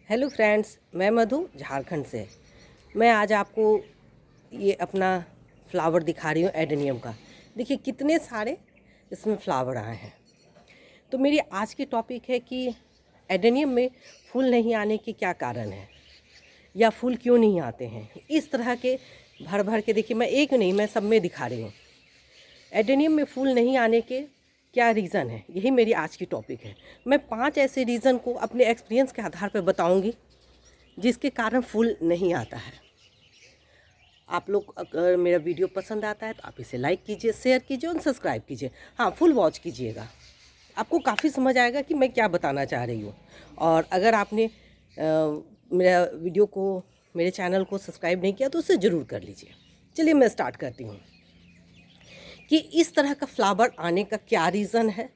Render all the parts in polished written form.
Hello friends, मैं मधु झारखंड से। मैं आज आपको ये अपना फ्लावर दिखा रही हूँ एडेनियम का। देखिए कितने सारे इसमें फ्लावर आए हैं। तो मेरी आज की टॉपिक है कि एडेनियम में फूल नहीं आने के क्या कारण है या फूल क्यों नहीं आते हैं। इस तरह के भर भर के देखिए, मैं एक नहीं, मैं सब में दिखा रही हूँ एडेनियम में फूल नहीं आने के क्या रीज़न है। यही मेरी आज की टॉपिक है। मैं 5 ऐसे रीज़न को अपने एक्सपीरियंस के आधार पर बताऊंगी जिसके कारण फूल नहीं आता है। आप लोग अगर मेरा वीडियो पसंद आता है तो आप इसे लाइक कीजिए, शेयर कीजिए और सब्सक्राइब कीजिए। हाँ, फुल वॉच कीजिएगा, आपको काफ़ी समझ आएगा कि मैं क्या बताना चाह रही हूँ। और अगर आपने मेरा वीडियो को, मेरे चैनल को सब्सक्राइब नहीं किया तो उसे ज़रूर कर लीजिए। चलिए मैं स्टार्ट करती हूँ कि इस तरह का फ्लावर आने का क्या रीज़न है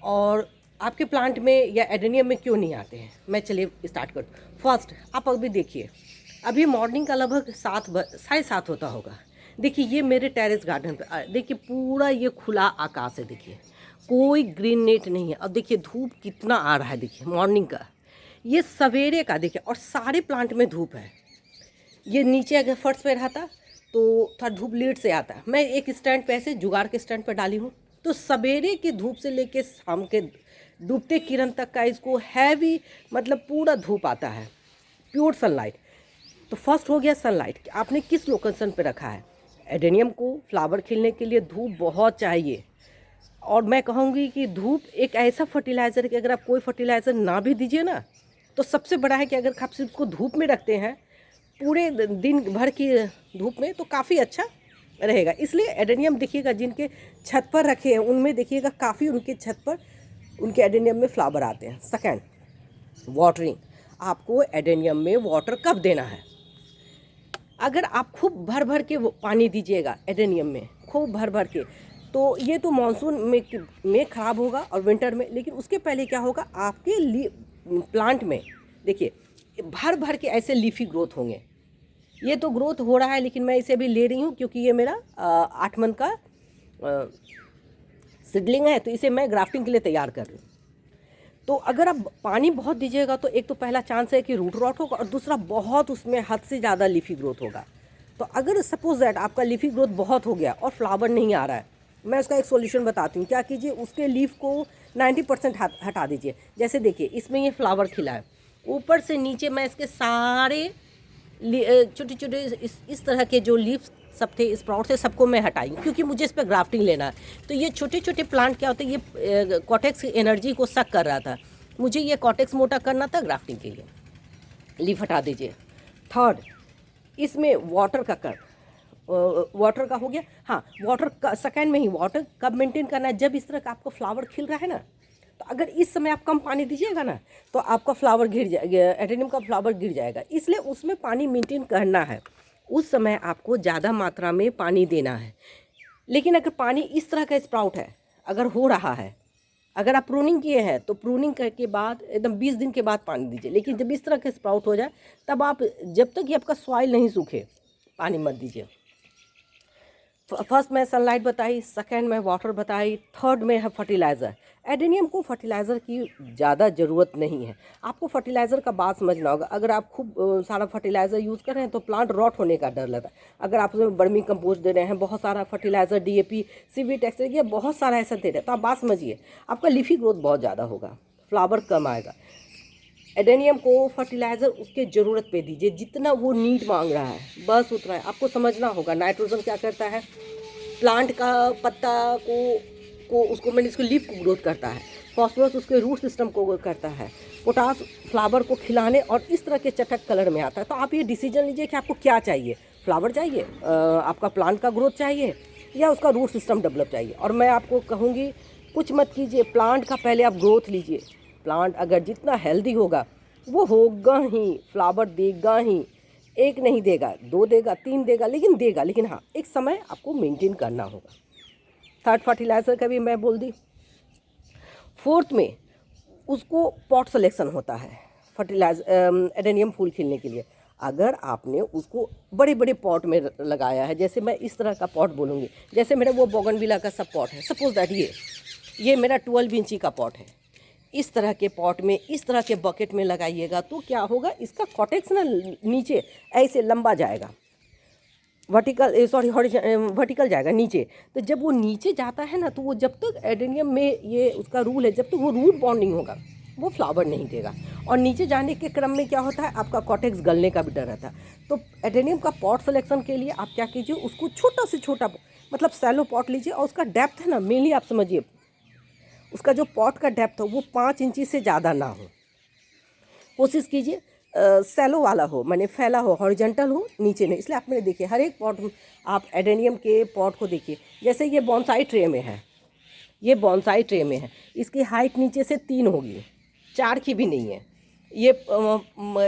और आपके प्लांट में या एडेनियम में क्यों नहीं आते हैं। मैं चलिए स्टार्ट कर। फर्स्ट, आप अभी देखिए, अभी मॉर्निंग का लगभग 7:30 होता होगा। देखिए ये मेरे टेरेस गार्डन पे देखिए पूरा ये खुला आकाश है। देखिए कोई ग्रीन नेट नहीं है। अब देखिए धूप कितना आ रहा है, देखिए मॉर्निंग का, ये सवेरे का देखिए, और सारे प्लांट में धूप है। ये नीचे अगर फर्श पे रहता तो थोड़ा धूप लेट से आता है। मैं एक स्टैंड पे ऐसे जुगाड़ के स्टैंड पे डाली हूँ, तो सवेरे की धूप से लेके शाम के डूबते किरण तक का इसको हैवी, मतलब पूरा धूप आता है, प्योर सनलाइट। तो फर्स्ट हो गया सनलाइट, आपने किस लोकेशन पे रखा है। एडेनियम को फ्लावर खिलने के लिए धूप बहुत चाहिए। और मैं कहूँगी कि धूप एक ऐसा फर्टिलाइज़र है कि अगर आप कोई फर्टिलाइज़र ना भी दीजिए ना, तो सबसे बड़ा है कि अगर आप सिर्फ उसको धूप में रखते हैं पूरे दिन भर की धूप में, तो काफ़ी अच्छा रहेगा। इसलिए एडेनियम देखिएगा जिनके छत पर रखे हैं उनमें देखिएगा काफ़ी उनके छत पर उनके एडेनियम में फ्लावर आते हैं। Second, watering. आपको एडेनियम में वाटर कब देना है। अगर आप खूब भर भर के पानी दीजिएगा एडेनियम में, खूब भर भर के, तो ये तो मानसून में ख़राब होगा और विंटर में। लेकिन उसके पहले क्या होगा, आपके प्लांट में देखिए भर भर के ऐसे लीफी ग्रोथ होंगे। ये तो ग्रोथ हो रहा है, लेकिन मैं इसे अभी ले रही हूँ क्योंकि ये मेरा 8 मंथ का सीडलिंग है, तो इसे मैं ग्राफ्टिंग के लिए तैयार कर रही हूँ। तो अगर आप पानी बहुत दीजिएगा तो एक तो पहला चांस है कि रूट रॉट होगा, और दूसरा बहुत उसमें हद से ज़्यादा लीफी ग्रोथ होगा। तो अगर सपोज दैट आपका लीफी ग्रोथ बहुत हो गया और फ्लावर नहीं आ रहा है, मैं उसका एक सॉल्यूशन बताती हूँ। क्या कीजिए, उसके लीफ को 90% हटा दीजिए। जैसे देखिए इसमें ये फ्लावर खिला है, ऊपर से नीचे मैं इसके सारे छोटे छोटे इस तरह के जो लीव्स सब थे, स्प्राउट थे, सबको मैं हटाई क्योंकि मुझे इस पर ग्राफ्टिंग लेना है। तो ये छोटे छोटे प्लांट क्या होते हैं, ये कॉटेक्स की एनर्जी को सक कर रहा था, मुझे ये कॉटेक्स मोटा करना था ग्राफ्टिंग के लिए। लीफ हटा दीजिए। थर्ड, इसमें वाटर का वाटर का हो गया। हाँ, वाटर का सेकेंड में ही वाटर कब मेंटेन करना है, जब इस तरह का आपको फ्लावर खिल रहा है ना, तो अगर इस समय आप कम पानी दीजिएगा ना तो आपका फ्लावर गिर जाएगा, एडेनियम का फ्लावर गिर जाएगा। इसलिए उसमें पानी मेंटेन करना है, उस समय आपको ज़्यादा मात्रा में पानी देना है। लेकिन अगर पानी इस तरह का स्प्राउट है, अगर हो रहा है, अगर आप प्रूनिंग किए हैं तो प्रूनिंग के बाद एकदम 20 दिन के बाद पानी दीजिए। लेकिन जब इस तरह का स्प्राउट हो जाए तब आप, जब तक ये आपका सॉइल नहीं सूखे, पानी मत दीजिए। फर्स्ट में सनलाइट बताई, सेकंड में वाटर बताई, थर्ड में है फर्टिलाइज़र। एडेनियम को फर्टिलाइज़र की ज़्यादा ज़रूरत नहीं है। आपको फर्टिलाइज़र का बात समझना होगा। अगर आप खूब सारा फर्टिलाइज़र यूज़ कर रहे हैं तो प्लांट रॉट होने का डर लगता है। अगर आप उसमें वर्मी कंपोस्ट दे रहे हैं, बहुत सारा फर्टिलाइज़र, डीएपी, सीवीट एक्सट्रा, ये बहुत सारा ऐसा दे रहे हैं, तो आप बात समझिए, आपका लीफी ग्रोथ बहुत ज़्यादा होगा, फ्लावर कम आएगा। एडेनियम को फर्टिलाइज़र उसके ज़रूरत पे दीजिए, जितना वो नीड मांग रहा है बस उतना है। आपको समझना होगा नाइट्रोजन क्या करता है, प्लांट का पत्ता को उसको मैंने इसको लीफ को ग्रोथ करता है, फॉस्फोरस उसके रूट सिस्टम को करता है, पोटास फ्लावर को खिलाने और इस तरह के चटक कलर में आता है। तो आप ये डिसीजन लीजिए कि आपको क्या चाहिए, फ्लावर चाहिए, आपका प्लांट का ग्रोथ चाहिए, या उसका रूट सिस्टम डेवलप चाहिए। और मैं आपको कहूँगी कुछ मत कीजिए, प्लांट का पहले आप ग्रोथ लीजिए। प्लांट अगर जितना हेल्दी होगा वो होगा ही, फ्लावर देगा ही। एक नहीं देगा, 2 देगा, 3 देगा, लेकिन देगा। लेकिन हाँ, एक समय आपको मेंटेन करना होगा। थर्ड, फर्टिलाइज़र का भी मैं बोल दी। फोर्थ में उसको पॉट सिलेक्शन होता है फर्टिलाइजर एडेनियम फूल खिलने के लिए। अगर आपने उसको बड़े बड़े पॉट में लगाया है, जैसे मैं इस तरह का पॉट बोलूँगी, जैसे मेरा वो बोगनविला का सब पॉट है, सपोज दैट ये मेरा 12 इंची का पॉट है। इस तरह के पॉट में, इस तरह के बकेट में लगाइएगा तो क्या होगा, इसका कॉटेक्स ना नीचे ऐसे लंबा जाएगा, वर्टिकल जाएगा नीचे। तो जब वो नीचे जाता है ना, तो वो जब तक एडेनियम में ये उसका रूल है, जब तक वो रूट बॉन्डिंग होगा वो फ्लावर नहीं देगा। और नीचे जाने के क्रम में क्या होता है, आपका कॉटेक्स गलने का भी डर रहता है। तो एडेनियम का पॉट सिलेक्शन के लिए आप क्या कीजिए, उसको छोटा से छोटा मतलब सैलो पॉट लीजिए, और उसका डेप्थ है ना, मेनली आप समझिए उसका जो पॉट का डेप्थ हो वो 5 इंची से ज़्यादा ना हो। कोशिश कीजिए सैलो वाला हो, माने फैला हो, हॉरिजॉन्टल हो, नीचे नहीं। इसलिए आप मैंने देखिए हर एक पॉट, आप एडेनियम के पॉट को देखिए, जैसे ये बॉन्साई ट्रे में है, ये बॉन्साई ट्रे में है, इसकी हाइट नीचे से 3 होगी, 4 की भी नहीं है। ये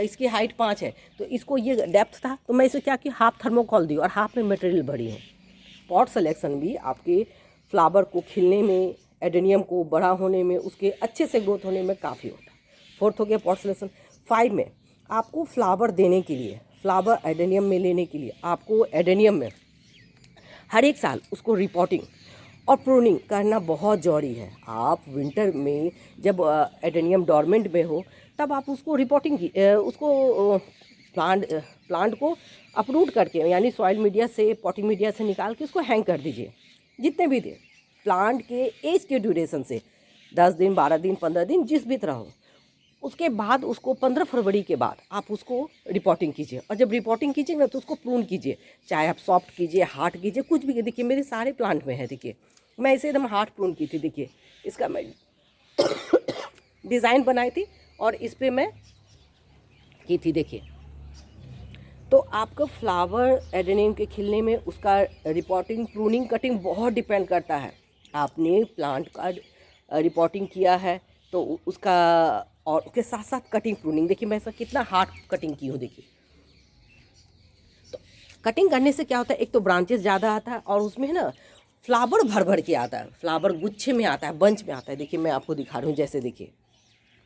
इसकी हाइट 5 है, तो इसको ये डेप्थ था, तो मैं इसे क्या कि हाफ थर्मोकॉल दी और हाफ में मटेरियल भरी हूँ। पॉट सिलेक्शन भी आपके फ्लावर को खिलने में, एडेनियम को बड़ा होने में, उसके अच्छे से ग्रोथ होने में काफ़ी होता है। 4th हो गया पॉट सिलेक्शन। 5 में आपको फ्लावर देने के लिए, फ्लावर एडेनियम में लेने के लिए आपको एडेनियम में हर एक साल उसको रिपोर्टिंग और प्रूनिंग करना बहुत ज़रूरी है। आप विंटर में जब एडेनियम डॉर्मेंट में हो तब आप उसको रिपोर्टिंग की उसको प्लांट को अपरूट करके, यानी सॉइल मीडिया से, पॉटिंग मीडिया से निकाल के उसको हैंग कर दीजिए जितने भी दिन, प्लांट के एज के ड्यूरेशन से 10 दिन, 12 दिन, 15 दिन, जिस भी तरह हो। उसके बाद उसको 15 फरवरी के बाद आप उसको रिपोर्टिंग कीजिए, और जब रिपोर्टिंग कीजिए ना तो उसको प्रून कीजिए, चाहे आप सॉफ्ट कीजिए, हार्ड कीजिए, कुछ भी। देखिए मेरे सारे प्लांट में है, देखिए मैं इसे एकदम हार्ड प्रून की थी, देखिए इसका मैं डिज़ाइन बनाई थी और इस पर मैं की थी, देखिए। तो आपका फ्लावर एडेनियम के खिलने में उसका रिपोर्टिंग, प्रूनिंग, कटिंग बहुत डिपेंड करता है। आपने प्लांट का रिपोर्टिंग किया है तो उसका, और उसके साथ साथ कटिंग, प्रूनिंग, देखिए मैं ऐसा कितना हार्ड कटिंग की हूँ, देखिए। तो कटिंग करने से क्या होता है, एक तो ब्रांचेस ज़्यादा आता है और उसमें है ना फ्लावर भर भर के आता है, फ्लावर गुच्छे में आता है, बंच में आता है। देखिए मैं आपको दिखा रही हूँ, जैसे देखिए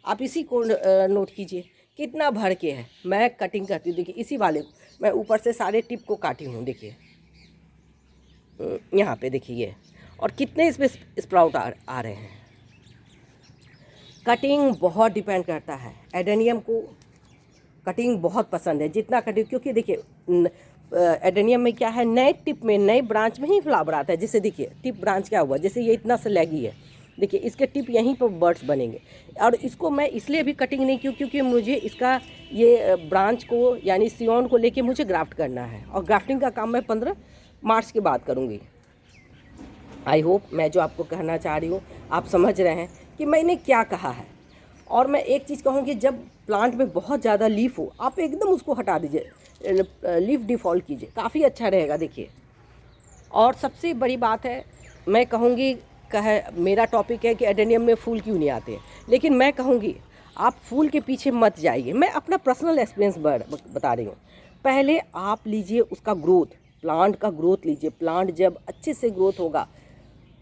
आप इसी को नोट कीजिए कितना भर के है। मैं कटिंग करती हूँ, देखिए इसी वाले को मैं ऊपर से सारे टिप को काटी हूँ, देखिए यहाँ पे देखिए ये, और कितने इसमें स्प्राउट आ रहे हैं। कटिंग बहुत डिपेंड करता है, एडेनियम को कटिंग बहुत पसंद है, जितना कटिंग, क्योंकि देखिए एडेनियम में क्या है, नए टिप में, नए ब्रांच में ही फ्लावर आता है। जैसे देखिए टिप ब्रांच क्या हुआ, जैसे ये इतना सा लैगी है, देखिए इसके टिप यहीं पर बर्ड्स बनेंगे। और इसको मैं इसलिए भी कटिंग नहीं की क्योंकि मुझे इसका ये ब्रांच को, यानी सियोन को लेके मुझे ग्राफ्ट करना है, और ग्राफ्टिंग का काम मैं 15 मार्च के बाद करूँगी। आई होप मैं जो आपको कहना चाह रही हूँ आप समझ रहे हैं कि मैंने क्या कहा है। और मैं एक चीज़ कहूँगी, जब प्लांट में बहुत ज़्यादा लीफ हो आप एकदम उसको हटा दीजिए, लीफ डिफॉल्ट कीजिए, काफ़ी अच्छा रहेगा, देखिए। और सबसे बड़ी बात है, मैं कहूँगी, मेरा टॉपिक है कि एडेनियम में फूल क्यों नहीं आते, लेकिन मैं कहूँगी आप फूल के पीछे मत जाइए। मैं अपना पर्सनल एक्सपीरियंस बता रही हूँ। पहले आप लीजिए उसका ग्रोथ, प्लांट का ग्रोथ लीजिए। प्लांट जब अच्छे से ग्रोथ होगा,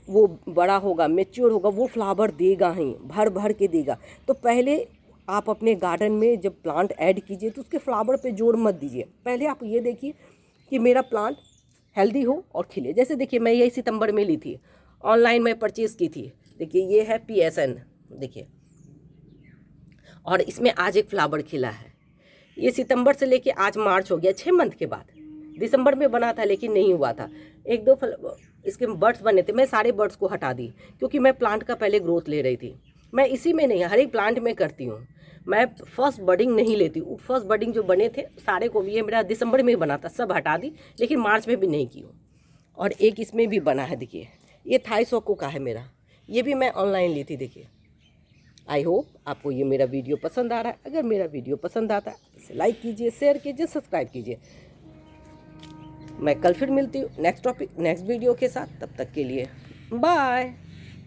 वो बड़ा होगा, मैच्योर होगा, वो फ्लावर देगा ही, भर भर के देगा। तो पहले आप अपने गार्डन में जब प्लांट ऐड कीजिए तो उसके फ्लावर पे जोर मत दीजिए। पहले आप ये देखिए कि मेरा प्लांट हेल्दी हो और खिले। जैसे देखिए मैं यही सितंबर में ली थी, ऑनलाइन में परचेज़ की थी। देखिए ये है PSN, देखिए, और इसमें आज एक फ्लावर खिला है। ये सितंबर से लेके आज मार्च हो गया, 6 मंथ के बाद। दिसंबर में बना था लेकिन नहीं हुआ था, 1-2 इसके बर्ड्स बने थे, मैं सारे बर्ड्स को हटा दी क्योंकि मैं प्लांट का पहले ग्रोथ ले रही थी। मैं इसी में नहीं, हर एक प्लांट में करती हूँ, मैं फर्स्ट बडिंग नहीं लेती। फर्स्ट बडिंग जो बने थे सारे को, ये मेरा दिसंबर में ही बना था, सब हटा दी, लेकिन मार्च में भी नहीं की हूँ। और एक इसमें भी बना है, देखिए ये थाई सोको का है मेरा, ये भी मैं ऑनलाइन ली थी, देखिए। आई होप आपको ये मेरा वीडियो पसंद आ रहा है। अगर मेरा वीडियो पसंद आता है इसे लाइक कीजिए, शेयर कीजिए, सब्सक्राइब कीजिए। मैं कल फिर मिलती हूँ नेक्स्ट वीडियो के साथ। तब तक के लिए बाय।